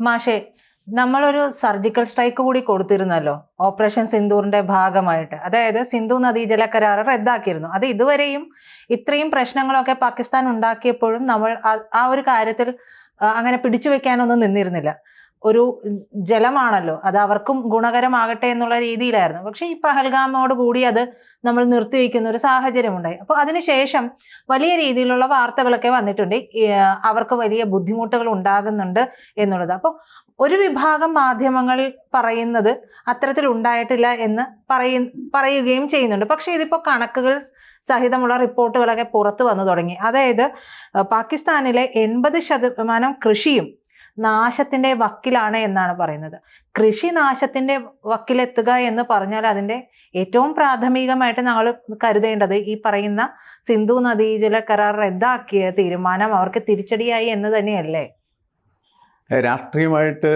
മാഷെ, നമ്മളൊരു surgical strike കൂടി കൊടുത്തിരുന്നല്ലോ ഓപ്പറേഷൻ സിന്ദൂറിന്റെ ഭാഗമായിട്ട്. അതായത് സിന്ധു നദീജല കരാർ റദ്ദാക്കിയിരുന്നു. അത് ഇതുവരെയും ഇത്രയും പ്രശ്നങ്ങളൊക്കെ പാകിസ്ഥാൻ ഉണ്ടാക്കിയപ്പോഴും നമ്മൾ ആ ഒരു കാര്യത്തിൽ അങ്ങനെ പിടിച്ചു വെക്കാനൊന്നും നിന്നിരുന്നില്ല. ഒരു ജലമാണല്ലോ, അത് അവർക്കും ഗുണകരമാകട്ടെ എന്നുള്ള രീതിയിലായിരുന്നു. പക്ഷെ ഈ പഹൽഗാമോട് കൂടി അത് നമ്മൾ നിർത്തിവെക്കുന്ന ഒരു സാഹചര്യം ഉണ്ടായി. അപ്പോൾ അതിനുശേഷം വലിയ രീതിയിലുള്ള വാർത്തകളൊക്കെ വന്നിട്ടുണ്ട്, അവർക്ക് വലിയ ബുദ്ധിമുട്ടുകൾ ഉണ്ടാകുന്നുണ്ട് എന്നുള്ളത്. അപ്പോൾ ഒരു വിഭാഗം മാധ്യമങ്ങൾ പറയുന്നത് അത്തരത്തിൽ ഉണ്ടായിട്ടില്ല എന്ന് പറയുകയും ചെയ്യുന്നുണ്ട്. പക്ഷെ ഇതിപ്പോ കണക്കുകൾ സഹിതമുള്ള റിപ്പോർട്ടുകളൊക്കെ പുറത്തു വന്നു തുടങ്ങി. അതായത് പാകിസ്ഥാനിലെ 80% കൃഷിയും നാശത്തിന്റെ വക്കിലാണ് എന്നാണ് പറയുന്നത്. കൃഷി നാശത്തിന്റെ വക്കിലെത്തുക എന്ന് പറഞ്ഞാൽ അതിന്റെ ഏറ്റവും പ്രാഥമികമായിട്ട് നമ്മൾ കരുതേണ്ടത് ഈ പറയുന്ന സിന്ധു നദീജല കരാർ റദ്ദാക്കിയ തീരുമാനം അവർക്ക് തിരിച്ചടിയായി എന്ന് തന്നെയല്ലേ? രാഷ്ട്രീയമായിട്ട്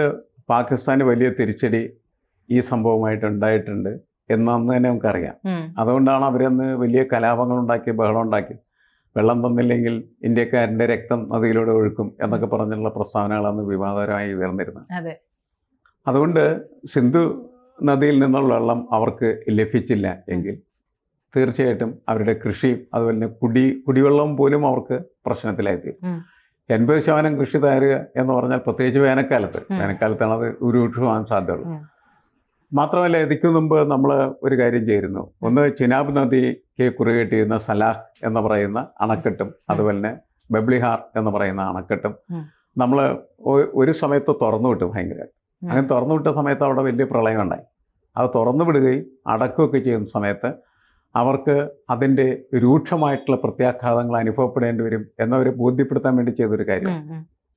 പാകിസ്ഥാന് വലിയ തിരിച്ചടി ഈ സംഭവമായിട്ട് ഉണ്ടായിട്ടുണ്ട് എന്നന്ന് തന്നെ നമുക്കറിയാം. അതുകൊണ്ടാണ് അവരന്ന് വലിയ കലാപങ്ങൾ ഉണ്ടാക്കി, ബഹളം ഉണ്ടാക്കി. വെള്ളം തന്നില്ലെങ്കിൽ ഇന്ത്യക്കാരൻ്റെ രക്തം നദിയിലൂടെ ഒഴുക്കും എന്നൊക്കെ പറഞ്ഞുള്ള പ്രസ്താവനകളാണ് വിവാദപരമായി ഉയർന്നിരുന്നത്. അതുകൊണ്ട് സിന്ധു നദിയിൽ നിന്നുള്ള വെള്ളം അവർക്ക് ലഭിച്ചില്ല എങ്കിൽ തീർച്ചയായിട്ടും അവരുടെ കൃഷിയും അതുപോലെ തന്നെ കുടിവെള്ളം പോലും അവർക്ക് പ്രശ്നത്തിലായിത്തീരും. 80% കൃഷി തകരുക എന്ന് പറഞ്ഞാൽ പ്രത്യേകിച്ച് വേനൽക്കാലത്താണ് അത് രൂക്ഷമാകാൻ സാധ്യതയുള്ളൂ. മാത്രമല്ല, ഇതിക്ക് മുമ്പ് നമ്മൾ ഒരു കാര്യം ചെയ്തിരുന്നു. ഒന്ന്, ചിനാബ് നദിക്ക് കുറുകെട്ടിയിരുന്ന സലാഹ് എന്ന് പറയുന്ന അണക്കെട്ടും അതുപോലെ തന്നെ ബബ്ലിഹാർ എന്ന് പറയുന്ന അണക്കെട്ടും നമ്മൾ ഒരു സമയത്ത് തുറന്നു വിട്ടു. അങ്ങനെ തുറന്നു വിട്ട സമയത്ത് അവിടെ വലിയ പ്രളയം ഉണ്ടായി. അത് തുറന്നു വിടുകയും അടക്കുകയൊക്കെ ചെയ്യുന്ന സമയത്ത് അവർക്ക് അതിൻ്റെ രൂക്ഷമായിട്ടുള്ള പ്രത്യാഘാതങ്ങൾ അനുഭവപ്പെടേണ്ടി വരും എന്നവരെ ബോധ്യപ്പെടുത്താൻ വേണ്ടി ചെയ്തൊരു കാര്യം.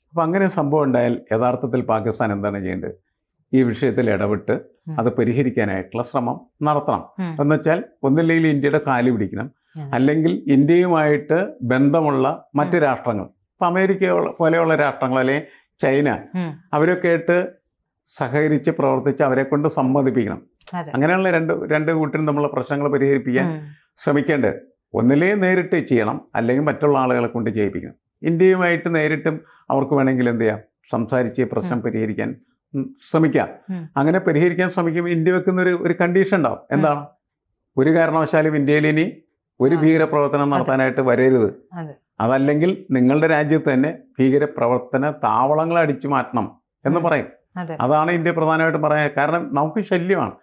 അപ്പം അങ്ങനെ സംഭവം ഉണ്ടായാൽ യഥാർത്ഥത്തിൽ പാകിസ്ഥാൻ എന്താണ് ചെയ്യേണ്ടത്? ഈ വിഷയത്തിൽ ഇടപെട്ട് അത് പരിഹരിക്കാനായിട്ടുള്ള ശ്രമം നടത്തണം. എന്നുവെച്ചാൽ ഒന്നില്ലെങ്കിൽ ഇന്ത്യയുടെ കാല് പിടിക്കണം, അല്ലെങ്കിൽ ഇന്ത്യയുമായിട്ട് ബന്ധമുള്ള മറ്റ് രാഷ്ട്രങ്ങൾ, ഇപ്പം അമേരിക്ക പോലെയുള്ള രാഷ്ട്രങ്ങൾ അല്ലെങ്കിൽ ചൈന, അവരൊക്കെ ആയിട്ട് സഹകരിച്ച് പ്രവർത്തിച്ച് അവരെ കൊണ്ട് സമ്മതിപ്പിക്കണം. അങ്ങനെയുള്ള രണ്ട് കൂട്ടരും നമ്മളെ പ്രശ്നങ്ങൾ പരിഹരിപ്പിക്കാൻ ശ്രമിക്കേണ്ടത്. ഒന്നിലേ നേരിട്ട് ചെയ്യണം, അല്ലെങ്കിൽ മറ്റുള്ള ആളുകളെ കൊണ്ട് ചെയ്യിപ്പിക്കണം. ഇന്ത്യയുമായിട്ട് നേരിട്ടും അവർക്ക് വേണമെങ്കിൽ എന്ത് ചെയ്യാം, സംസാരിച്ച് പ്രശ്നം പരിഹരിക്കാൻ ശ്രമിക്കാം. അങ്ങനെ പരിഹരിക്കാൻ ശ്രമിക്കുമ്പോൾ ഇന്ത്യ വെക്കുന്ന ഒരു കണ്ടീഷൻ ഉണ്ടാവും. എന്താണ്? ഒരു കാരണവശാലും ഇന്ത്യയിൽ ഇനി ഒരു ഭീകരപ്രവർത്തനം നടത്താനായിട്ട് വരരുത്. അതല്ലെങ്കിൽ നിങ്ങളുടെ രാജ്യത്ത് തന്നെ ഭീകരപ്രവർത്തന താവളങ്ങൾ അടിച്ചു മാറ്റണം എന്ന് പറയും. അതാണ് ഇന്ത്യ പ്രധാനമായിട്ടും പറയാൻ. കാരണം നമുക്ക് ശല്യമാണ്.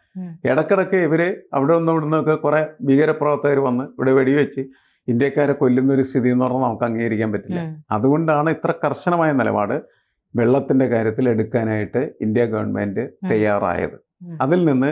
ഇടക്കിടക്ക് ഇവര് അവിടെ ഒന്നും ഇവിടുന്നൊക്കെ കുറെ ഭീകരപ്രവർത്തകർ വന്ന് ഇവിടെ വെടിവെച്ച് ഇന്ത്യക്കാരെ കൊല്ലുന്ന ഒരു സ്ഥിതി എന്ന് പറഞ്ഞാൽ നമുക്ക് അംഗീകരിക്കാൻ പറ്റില്ല. അതുകൊണ്ടാണ് ഇത്ര കർശനമായ നിലപാട് വെള്ളത്തിന്റെ കാര്യത്തിൽ എടുക്കാനായിട്ട് ഇന്ത്യ ഗവൺമെന്റ് തയ്യാറായത്. അതിൽ നിന്ന്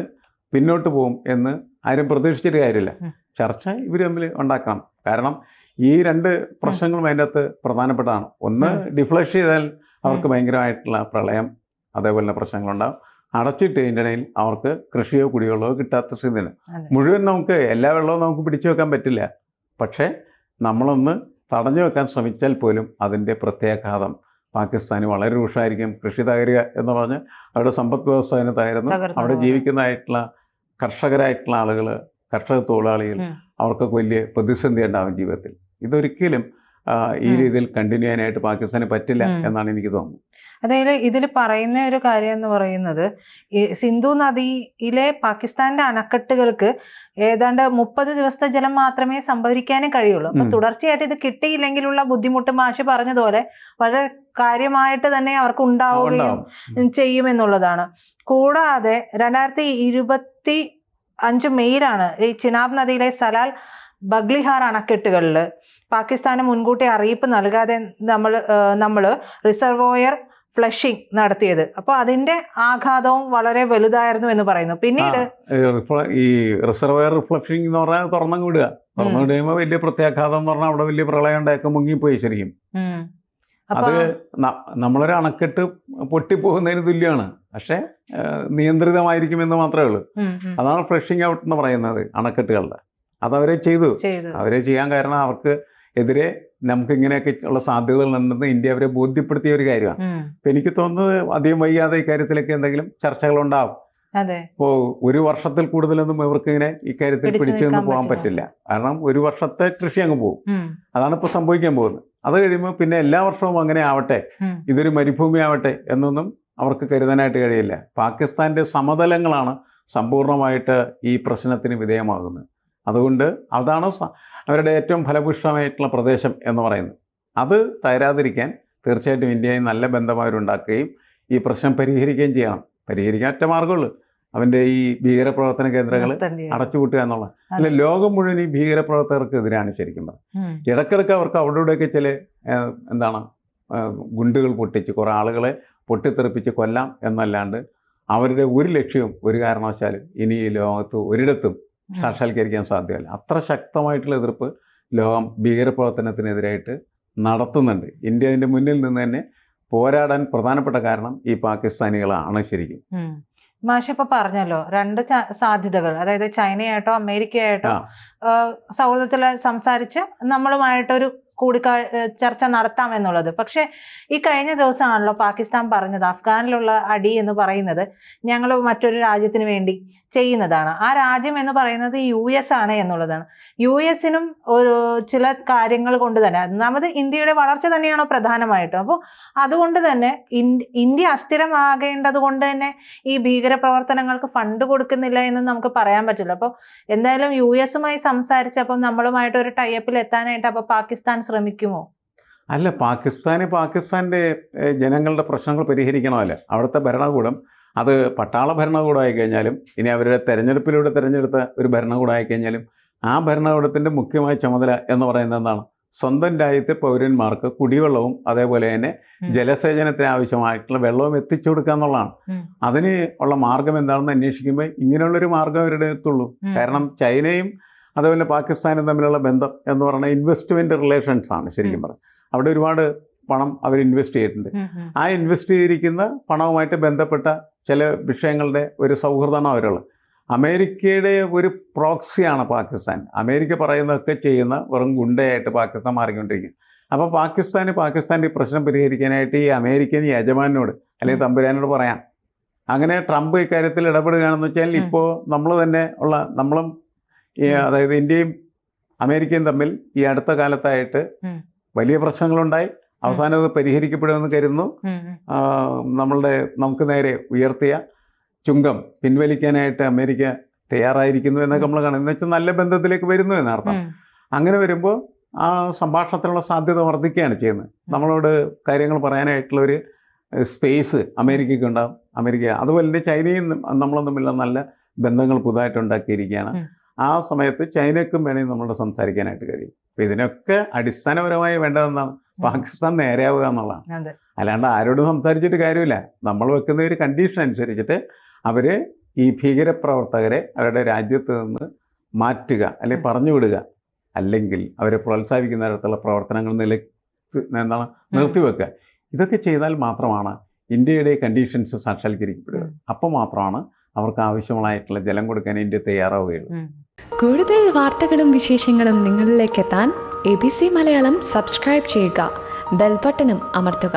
പിന്നോട്ട് പോകും എന്ന് ആരും പ്രതീക്ഷിച്ചിട്ട് കാര്യമില്ല. ചർച്ച ഇവർ തമ്മിൽ ഉണ്ടാക്കണം. കാരണം ഈ രണ്ട് പ്രശ്നങ്ങളും അതിൻ്റെ അകത്ത് പ്രധാനപ്പെട്ടതാണ്. ഒന്ന്, ഡിഫ്ലഷ് ചെയ്താൽ അവർക്ക് ഭയങ്കരമായിട്ടുള്ള പ്രളയം അതേപോലെ പ്രശ്നങ്ങളുണ്ടാകും. അടച്ചിട്ട് ഇതിൻ്റെ ഇടയിൽ അവർക്ക് കൃഷിയോ കുടിവെള്ളമോ കിട്ടാത്ത സ്ഥിതിയാണ്. മുഴുവൻ നമുക്ക് എല്ലാ വെള്ളവും നമുക്ക് പിടിച്ചു വെക്കാൻ പറ്റില്ല. പക്ഷേ നമ്മളൊന്ന് തടഞ്ഞു വെക്കാൻ ശ്രമിച്ചാൽ പോലും അതിൻ്റെ പ്രത്യാഘാതം പാകിസ്ഥാന് വളരെ രൂക്ഷമായിരിക്കും. കൃഷി തകരുക എന്ന് പറഞ്ഞ് അവരുടെ സമ്പദ് വ്യവസ്ഥ തന്നെ തകരുന്നു. അവിടെ ജീവിക്കുന്നതായിട്ടുള്ള കർഷകരായിട്ടുള്ള ആളുകൾ, കർഷക തൊഴിലാളികൾ, അവർക്കൊക്കെ വലിയ പ്രതിസന്ധി ഉണ്ടാകും ജീവിതത്തിൽ. ഇതൊരിക്കലും ഈ രീതിയിൽ കണ്ടിന്യൂ ചെയ്യാനായിട്ട് പാകിസ്ഥാന് പറ്റില്ല എന്നാണ് എനിക്ക് തോന്നുന്നത്. അതായത് ഇതിൽ പറയുന്ന ഒരു കാര്യം എന്ന് പറയുന്നത്, ഈ സിന്ധു നദിയിലെ പാകിസ്ഥാന്റെ അണക്കെട്ടുകൾക്ക് ഏതാണ്ട് 30 ദിവസത്തെ ജലം മാത്രമേ സംഭരിക്കാനും കഴിയുള്ളൂ. അപ്പൊ തുടർച്ചയായിട്ട് ഇത് കിട്ടിയില്ലെങ്കിലുള്ള ബുദ്ധിമുട്ട് മാഷ് പറഞ്ഞതുപോലെ വളരെ കാര്യമായിട്ട് തന്നെ അവർക്ക് ഉണ്ടാവുകയും ചെയ്യുമെന്നുള്ളതാണ്. കൂടാതെ 2025 മെയ്യിലാണ് ഈ ചിനാബ് നദിയിലെ സലാൽ ബഗ്ലിഹാർ അണക്കെട്ടുകളിൽ പാകിസ്ഥാന് മുൻകൂട്ടി അറിയിപ്പ് നൽകാതെ നമ്മൾ റിസർവോയർ ഫ്ലഷിംഗ് നടത്തിയത്. അപ്പൊ അതിന്റെ ആഘാതവും വളരെ വലുതായിരുന്നു എന്ന് പറയുന്നു. പിന്നീട് ഈ റിസർവയർ ഫ്ലഷിംഗ് എന്ന് പറഞ്ഞാൽ തുറന്നു വിടുമ്പോൾ വലിയ പ്രത്യാഘാതം എന്ന് പറഞ്ഞാൽ അവിടെ വലിയ പ്രളയം ഉണ്ടാക്കി മുങ്ങിപ്പോയി ശരിക്കും. അത് നമ്മളൊരു അണക്കെട്ട് പൊട്ടിപ്പോകുന്നതിന് തുല്യമാണ്. പക്ഷെ നിയന്ത്രിതമായിരിക്കുമെന്ന് മാത്രമേ ഉള്ളൂ. അതാണ് ഫ്ലഷിംഗ് ഔട്ട് എന്ന് പറയുന്നത് അണക്കെട്ടുകളുടെ. അതവരെ ചെയ്തു. അവരെ ചെയ്യാൻ കാരണം അവർക്ക് എതിരെ നമുക്ക് ഇങ്ങനെയൊക്കെ ഉള്ള സാധ്യതകളുണ്ടെന്ന് ഇന്ത്യ അവരെ ബോധ്യപ്പെടുത്തിയ ഒരു കാര്യമാണ്. അപ്പം എനിക്ക് തോന്നുന്നത് അധികം വൈകാതെ ഇക്കാര്യത്തിലൊക്കെ എന്തെങ്കിലും ചർച്ചകളുണ്ടാവും. ഇപ്പോൾ ഒരു വർഷത്തിൽ കൂടുതലൊന്നും ഇവർക്ക് ഇങ്ങനെ ഇക്കാര്യത്തിൽ പിടിച്ചു നിന്ന് പോകാൻ പറ്റില്ല. കാരണം ഒരു വർഷത്തെ കൃഷി അങ്ങ് പോകും. അതാണ് ഇപ്പോൾ സംഭവിക്കാൻ പോകുന്നത്. അത് കഴിയുമ്പോൾ പിന്നെ എല്ലാ വർഷവും അങ്ങനെ ആവട്ടെ, ഇതൊരു മരുഭൂമി ആവട്ടെ എന്നൊന്നും അവർക്ക് കരുതാനായിട്ട് കഴിയില്ല. പാകിസ്ഥാൻ്റെ സമതലങ്ങളാണ് സമ്പൂർണ്ണമായിട്ട് ഈ പ്രശ്നത്തിന് വിധേയമാകുന്നത്. അതുകൊണ്ട് അതാണ് അവരുടെ ഏറ്റവും ഫലഭൂയിഷ്ഠമായിട്ടുള്ള പ്രദേശം എന്ന് പറയുന്നത്. അത് തകരാതിരിക്കാൻ തീർച്ചയായിട്ടും ഇന്ത്യയും നല്ല ബന്ധം അവരുണ്ടാക്കുകയും ഈ പ്രശ്നം പരിഹരിക്കുകയും ചെയ്യണം. പരിഹരിക്കാൻ ഒറ്റ മാർഗ്ഗമുള്ളൂ, അവൻ്റെ ഈ ഭീകരപ്രവർത്തന കേന്ദ്രങ്ങൾ അടച്ചുപൂട്ടുക എന്നുള്ള. അല്ലെ, ലോകം മുഴുവൻ ഈ ഭീകരപ്രവർത്തകർക്ക് എതിരാണ് ശരിക്കും പറഞ്ഞത്. ഇടയ്ക്കിടയ്ക്ക് അവർക്ക് അവിടെ ഇവിടെയൊക്കെ ചില ഗുണ്ടുകൾ പൊട്ടിച്ച് കുറേ ആളുകളെ പൊട്ടിത്തെറിപ്പിച്ച് കൊല്ലാം എന്നല്ലാണ്ട് അവരുടെ ഒരു ലക്ഷ്യവും ഒരു കാരണവശാലും ഇനി ഈ ലോകത്ത് ഒരിടത്തും സാക്ഷാത്കരിക്കാൻ സാധ്യമല്ല. അത്ര ശക്തമായിട്ടുള്ള എതിർപ്പ് ലോകം ഭീകരപ്രവർത്തനത്തിനെതിരായിട്ട് നടത്തുന്നുണ്ട്. ഇന്ത്യ അതിൻ്റെ മുന്നിൽ നിന്ന് തന്നെ പോരാടാൻ പ്രധാനപ്പെട്ട കാരണം ഈ പാകിസ്ഥാനികളാണ് ശരിക്കും. മാഷ് ഇപ്പൊ പറഞ്ഞല്ലോ 2 സാധ്യതകൾ, അതായത് ചൈനയായിട്ടോ അമേരിക്കയായിട്ടോ സൗഹൃദത്തിൽ സംസാരിച്ച് നമ്മളുമായിട്ടൊരു ചർച്ച നടത്താം എന്നുള്ളത്. പക്ഷെ ഈ കഴിഞ്ഞ ദിവസമാണല്ലോ പാകിസ്ഥാൻ പറഞ്ഞത് അഫ്ഗാനിലുള്ള അടി എന്ന് പറയുന്നത് ഞങ്ങൾ മറ്റൊരു രാജ്യത്തിന് വേണ്ടി ചെയ്യുന്നതാണ്. ആ രാജ്യം എന്ന് പറയുന്നത് US ആണ് എന്നുള്ളതാണ്. US-നും ഒരു ചില കാര്യങ്ങൾ കൊണ്ട് തന്നെ, ഒന്നാമത് ഇന്ത്യയുടെ വളർച്ച തന്നെയാണോ പ്രധാനമായിട്ടും. അപ്പോൾ അതുകൊണ്ട് തന്നെ ഇന്ത്യ അസ്ഥിരമാകേണ്ടത് കൊണ്ട് തന്നെ ഈ ഭീകരപ്രവർത്തനങ്ങൾക്ക് ഫണ്ട് കൊടുക്കുന്നില്ല എന്ന് നമുക്ക് പറയാൻ പറ്റില്ല. അപ്പോൾ എന്തായാലും US-മായി സംസാരിച്ചപ്പോൾ നമ്മളുമായിട്ട് ഒരു ടൈപ്പിൽ എത്താനായിട്ട് അപ്പോൾ പാകിസ്ഥാൻ ശ്രമിക്കുമോ? അല്ല, പാകിസ്ഥാൻ്റെ ജനങ്ങളുടെ പ്രശ്നങ്ങൾ പരിഹരിക്കണമല്ലോ. അവിടുത്തെ ഭരണകൂടം അത് പട്ടാള ഭരണകൂടം ആയിക്കഴിഞ്ഞാലും ഇനി അവരുടെ തെരഞ്ഞെടുപ്പിലൂടെ തിരഞ്ഞെടുത്ത ഒരു ഭരണകൂടം ആയിക്കഴിഞ്ഞാലും ആ ഭരണകൂടത്തിൻ്റെ മുഖ്യമായ ചുമതല എന്ന് പറയുന്നത് എന്താണ്? സ്വന്തം രാജ്യത്തെ പൗരന്മാർക്ക് കുടിവെള്ളവും അതേപോലെ തന്നെ ജലസേചനത്തിന് ആവശ്യമായിട്ടുള്ള വെള്ളവും എത്തിച്ചു കൊടുക്കുക എന്നുള്ളതാണ്. അതിന് ഉള്ള മാർഗം എന്താണെന്ന് അന്വേഷിക്കുമ്പോൾ ഇങ്ങനെയുള്ളൊരു മാർഗം അവരുടെ അടുത്തുള്ളൂ. കാരണം ചൈനയും അതേപോലെ പാകിസ്ഥാനും തമ്മിലുള്ള ബന്ധം എന്ന് പറയുന്നത് ഇൻവെസ്റ്റ്മെൻറ്റ് റിലേഷൻസ് ആണ് ശരിക്കും പറഞ്ഞാൽ. അവിടെ ഒരുപാട് പണം അവർ ഇൻവെസ്റ്റ് ചെയ്തിട്ടുണ്ട്. ആ ഇൻവെസ്റ്റ് ചെയ്തിരിക്കുന്ന പണവുമായിട്ട് ബന്ധപ്പെട്ട ചില വിഷയങ്ങളുടെ ഒരു സൗഹൃദമാണ് അവരുള്ളത്. അമേരിക്കയുടെ ഒരു പ്രോക്സിയാണ് പാകിസ്ഥാൻ. അമേരിക്ക പറയുന്നതൊക്കെ ചെയ്യുന്ന വെറും ഗുണ്ടയായിട്ട് പാകിസ്ഥാൻ മാറിക്കൊണ്ടിരിക്കും. അപ്പോൾ പാകിസ്ഥാൻ്റെ പ്രശ്നം പരിഹരിക്കാനായിട്ട് ഈ അമേരിക്കൻ യജമാനോട് അല്ലെങ്കിൽ തമ്പുരാനോട് പറയാം. അങ്ങനെ ട്രംപ് ഇക്കാര്യത്തിൽ ഇടപെടുകയാണെന്ന് വെച്ചാൽ ഇപ്പോൾ നമ്മളും അതായത് ഇന്ത്യയും അമേരിക്കയും തമ്മിൽ ഈ അടുത്ത കാലത്തായിട്ട് വലിയ പ്രശ്നങ്ങളുണ്ടായി. അവസാനം അത് പരിഹരിക്കപ്പെടുമെന്ന് കരുതുന്നു. നമുക്ക് നേരെ ഉയർത്തിയ ചുങ്കം പിൻവലിക്കാനായിട്ട് അമേരിക്ക തയ്യാറായിരിക്കുന്നു എന്നൊക്കെ നമ്മൾ കാണുന്നത്. എന്ന് വെച്ചാൽ നല്ല ബന്ധത്തിലേക്ക് വരുന്നു എന്നർത്ഥം. അങ്ങനെ വരുമ്പോൾ ആ സംഭാഷണത്തിനുള്ള സാധ്യത വർദ്ധിക്കുകയാണ് ചെയ്യുന്നത്. നമ്മളോട് കാര്യങ്ങൾ പറയാനായിട്ടുള്ള ഒരു സ്പേസ് അമേരിക്കയ്ക്ക് ഉണ്ടാകും. അതുപോലെ തന്നെ ചൈനയും നമ്മളും തമ്മിലുള്ള നല്ല ബന്ധങ്ങൾ പുതുതായിട്ട് ഉണ്ടാക്കിയിരിക്കുകയാണ്. ആ സമയത്ത് ചൈനയ്ക്കും വേണമെങ്കിൽ നമ്മളോട് സംസാരിക്കാനായിട്ട് കഴിയും. അപ്പം ഇതിനൊക്കെ അടിസ്ഥാനപരമായി വേണ്ടതെന്നാണ് പാകിസ്ഥാൻ നേരെയാവുക എന്നുള്ളതാണ്. അല്ലാണ്ട് ആരോടും സംസാരിച്ചിട്ട് കാര്യമില്ല. നമ്മൾ വെക്കുന്ന ഒരു കണ്ടീഷൻ അനുസരിച്ചിട്ട് അവർ ഈ ഭീകരപ്രവർത്തകരെ അവരുടെ രാജ്യത്ത് നിന്ന് മാറ്റുക അല്ലെങ്കിൽ പറഞ്ഞു വിടുക, അല്ലെങ്കിൽ അവരെ പ്രോത്സാഹിപ്പിക്കുന്ന തരത്തിലുള്ള പ്രവർത്തനങ്ങൾ നിർത്തിവെക്കുക. ഇതൊക്കെ ചെയ്താൽ മാത്രമാണ് ഇന്ത്യയുടെ കണ്ടീഷൻസ് സാക്ഷാത്കരിക്കപ്പെടുക. അപ്പോൾ മാത്രമാണ് അവർക്ക് ആവശ്യമുള്ളതായിട്ടുള്ള ജലം കൊടുക്കാൻ ഇന്ത്യ തയ്യാറാവുകയുള്ളൂ. കൂടുതൽ വാർത്തകളും വിശേഷങ്ങളും നിങ്ങളിലേക്ക് എത്താൻ ABC മലയാളം സബ്സ്ക്രൈബ് ചെയ്യുക, ബെൽ ബട്ടണും അമർത്തുക.